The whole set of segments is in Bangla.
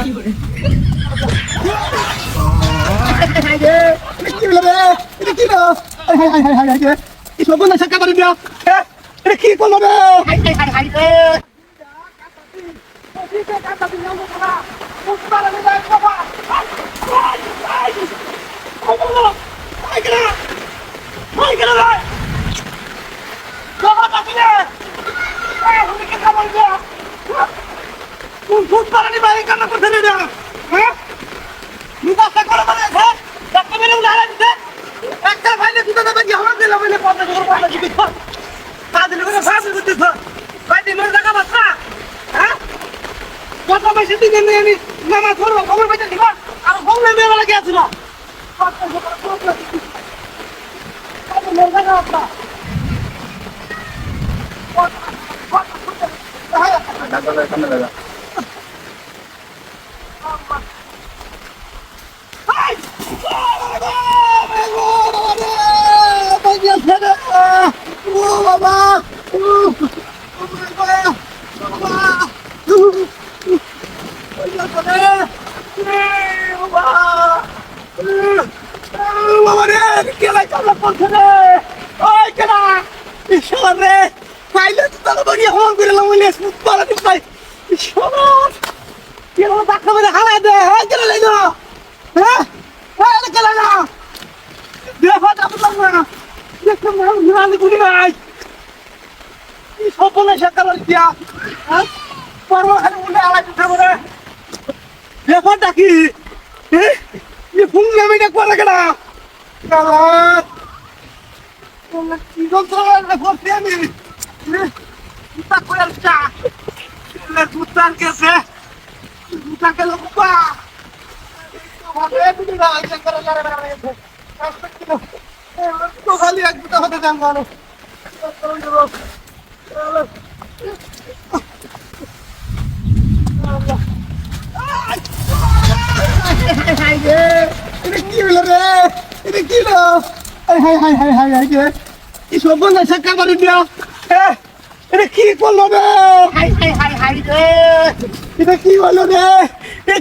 কি বলে রে? এটা কি রে? হাই কি সব না সাকা বাড়ি দিয়া এটা কি করলো রে? হাই রে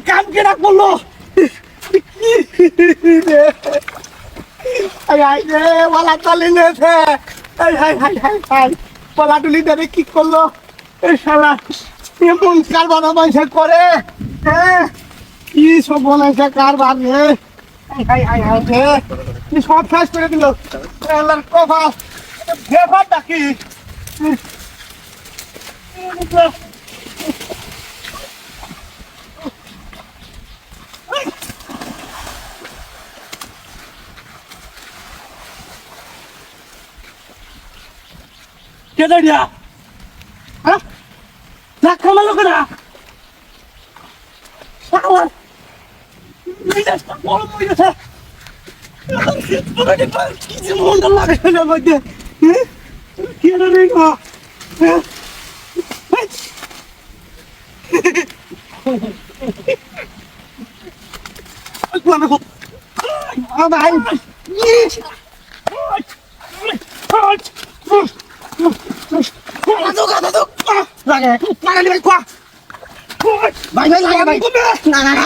কাম কেনা করলো পলাটুলি দেবে কি করলো শালা এমন কারবার পয়সা করে কি সব বলেছে কারবার সব শেষ করে দিল কফা ব্যাপার ডাকি কে দাঁড়িয়া হ্যাঁ ধাক্কা মারলো কেনা বড় হয়ে গেছে কিছু মনটা লাগে মধ্যে কে দাঁড়িয়ে ভাই ভাই লাগা ভাই না